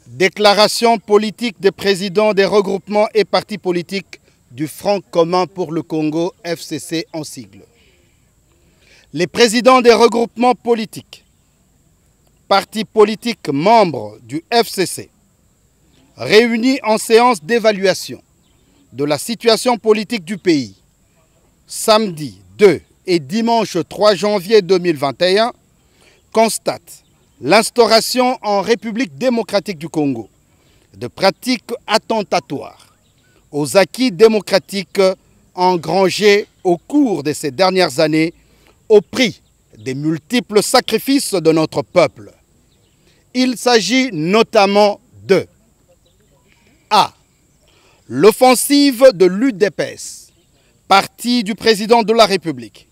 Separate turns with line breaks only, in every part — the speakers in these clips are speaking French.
Déclaration politique des présidents des regroupements et partis politiques du Front commun pour le Congo, FCC en sigle. Les présidents des regroupements politiques, partis politiques membres du FCC, réunis en séance d'évaluation de la situation politique du pays, samedi 2 et dimanche 3 janvier 2021, constatent l'instauration en République démocratique du Congo de pratiques attentatoires aux acquis démocratiques engrangés au cours de ces dernières années au prix des multiples sacrifices de notre peuple. Il s'agit notamment de A. L'offensive de l'UDPS, parti du président de la République,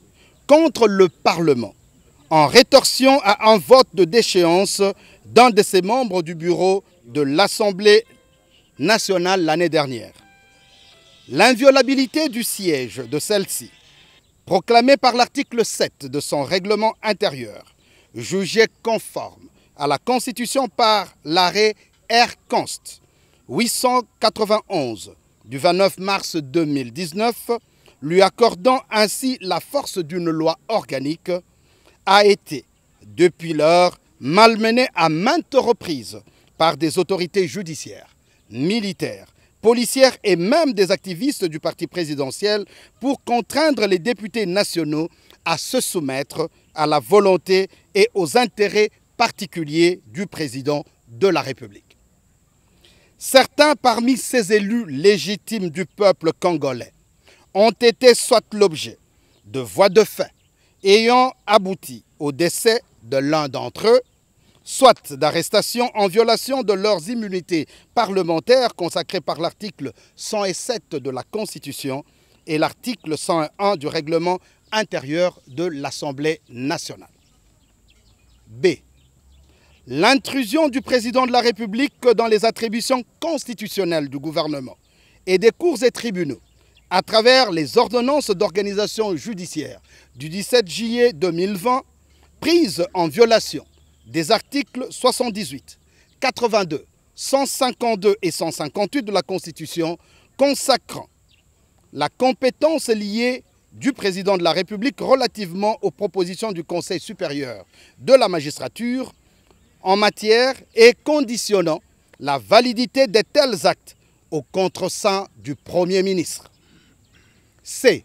contre le Parlement, en rétorsion à un vote de déchéance d'un de ses membres du bureau de l'Assemblée nationale l'année dernière. L'inviolabilité du siège de celle-ci, proclamée par l'article 7 de son règlement intérieur, jugé conforme à la Constitution par l'arrêt R-Const 891 du 29 mars 2019, lui accordant ainsi la force d'une loi organique, a été, depuis lors, malmenée à maintes reprises par des autorités judiciaires, militaires, policières et même des activistes du parti présidentiel pour contraindre les députés nationaux à se soumettre à la volonté et aux intérêts particuliers du président de la République. Certains parmi ces élus légitimes du peuple congolais ont été soit l'objet de voies de fait ayant abouti au décès de l'un d'entre eux, soit d'arrestations en violation de leurs immunités parlementaires consacrées par l'article 107 de la Constitution et l'article 101 du règlement intérieur de l'Assemblée nationale. B. L'intrusion du président de la République dans les attributions constitutionnelles du gouvernement et des cours et tribunaux à travers les ordonnances d'organisation judiciaire du 17 juillet 2020 prises en violation des articles 78, 82, 152 et 158 de la Constitution consacrant la compétence liée du président de la République relativement aux propositions du Conseil supérieur de la magistrature en matière et conditionnant la validité de tels actes au contreseing du Premier ministre. C.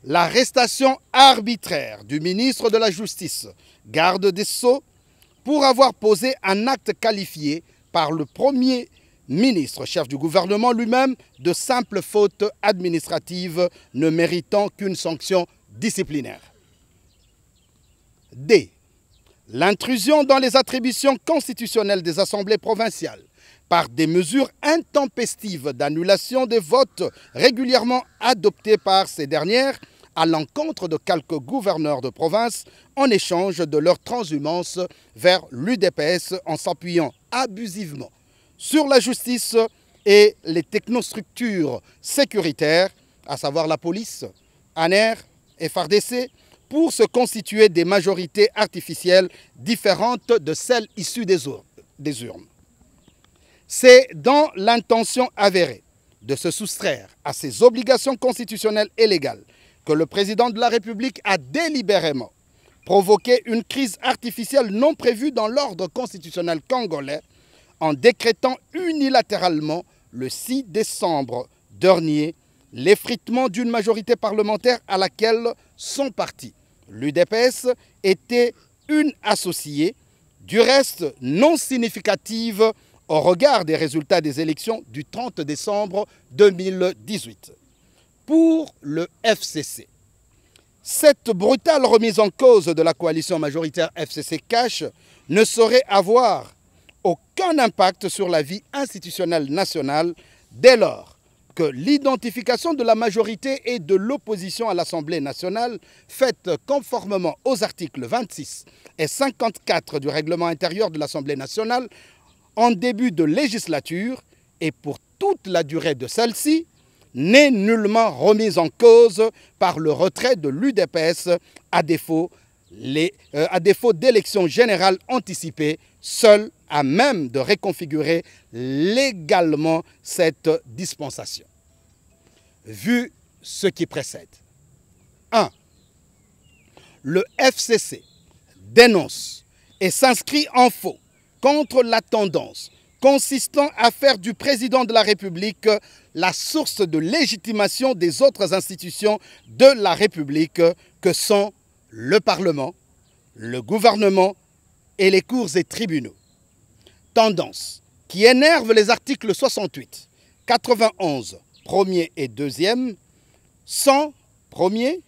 L'arrestation arbitraire du ministre de la Justice, garde des Sceaux, pour avoir posé un acte qualifié par le Premier ministre, chef du gouvernement lui-même, de simple faute administrative ne méritant qu'une sanction disciplinaire. D. L'intrusion dans les attributions constitutionnelles des assemblées provinciales par des mesures intempestives d'annulation des votes régulièrement adoptés par ces dernières à l'encontre de quelques gouverneurs de province en échange de leur transhumance vers l'UDPS en s'appuyant abusivement sur la justice et les technostructures sécuritaires, à savoir la police, ANR, FARDC, pour se constituer des majorités artificielles différentes de celles issues des urnes. C'est dans l'intention avérée de se soustraire à ses obligations constitutionnelles et légales que le président de la République a délibérément provoqué une crise artificielle non prévue dans l'ordre constitutionnel congolais en décrétant unilatéralement le 6 décembre dernier l'effritement d'une majorité parlementaire à laquelle son parti, l'UDPS, était une associée, du reste non significative au regard des résultats des élections du 30 décembre 2018. Pour le FCC, cette brutale remise en cause de la coalition majoritaire FCC-Cash ne saurait avoir aucun impact sur la vie institutionnelle nationale dès lors que l'identification de la majorité et de l'opposition à l'Assemblée nationale, faite conformément aux articles 26 et 54 du règlement intérieur de l'Assemblée nationale, en début de législature et pour toute la durée de celle-ci, n'est nullement remise en cause par le retrait de l'UDPS, à défaut à défaut d'élections générales anticipées, seul à même de reconfigurer légalement cette dispensation. Vu ce qui précède. 1. Le FCC dénonce et s'inscrit en faux contre la tendance consistant à faire du président de la République la source de légitimation des autres institutions de la République que sont le Parlement, le gouvernement et les cours et tribunaux. Tendance qui énerve les articles 68, 91, premier et deuxième, 100, premier,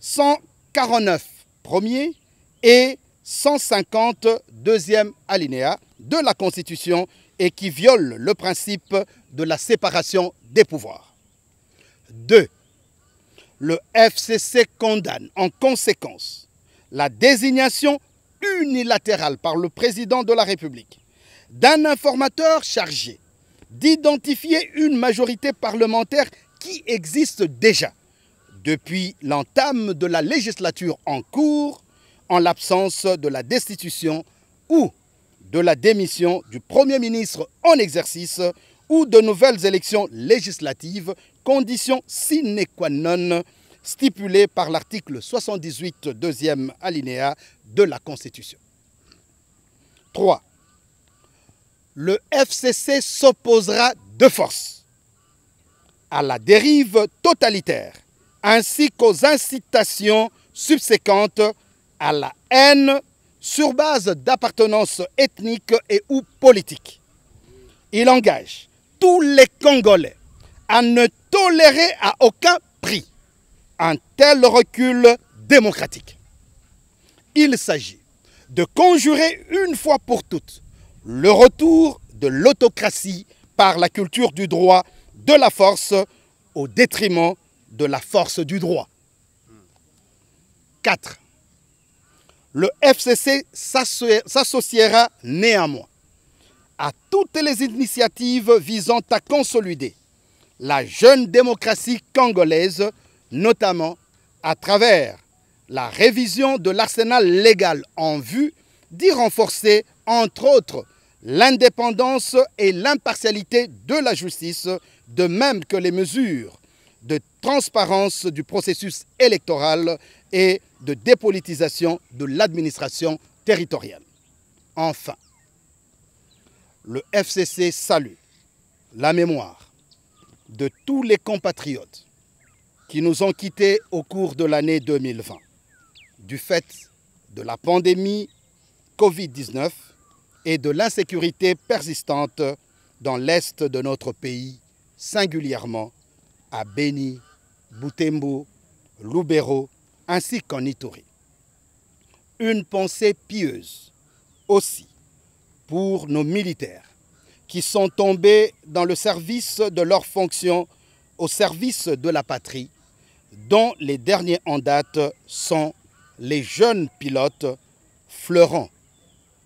149, premier et 150, deuxième alinéa de la Constitution et qui viole le principe de la séparation des pouvoirs. 2. Le FCC condamne en conséquence la désignation unilatérale par le président de la République d'un informateur chargé d'identifier une majorité parlementaire qui existe déjà depuis l'entame de la législature en cours en l'absence de la destitution ou de la démission du Premier ministre en exercice ou de nouvelles élections législatives, condition sine qua non stipulée par l'article 78, deuxième alinéa de la Constitution. 3. Le FCC s'opposera de force à la dérive totalitaire ainsi qu'aux incitations subséquentes à la haine sur base d'appartenance ethnique et ou politique. Il engage tous les Congolais à ne tolérer à aucun prix un tel recul démocratique. Il s'agit de conjurer une fois pour toutes le retour de l'autocratie par la culture du droit de la force au détriment de la force du droit. 4. Le FCC s'associera néanmoins à toutes les initiatives visant à consolider la jeune démocratie congolaise, notamment à travers la révision de l'arsenal légal en vue d'y renforcer, entre autres, l'indépendance et l'impartialité de la justice, de même que les mesures de transparence du processus électoral et de dépolitisation de l'administration territoriale. Enfin, le FCC salue la mémoire de tous les compatriotes qui nous ont quittés au cours de l'année 2020 du fait de la pandémie Covid-19 et de l'insécurité persistante dans l'est de notre pays, singulièrement à Beni, Butembo, Lubero, ainsi qu'en Ituri. Une pensée pieuse aussi pour nos militaires qui sont tombés dans le service de leurs fonctions au service de la patrie, dont les derniers en date sont les jeunes pilotes fleurants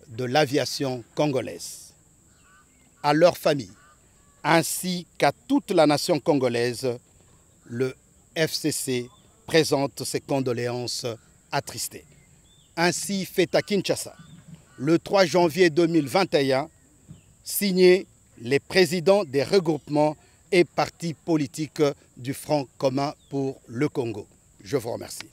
de l'aviation congolaise. À leurs familles, ainsi qu'à toute la nation congolaise, le FCC présente ses condoléances attristées. Ainsi fait à Kinshasa, le 3 janvier 2021, signé les présidents des regroupements et partis politiques du Front commun pour le Congo. Je vous remercie.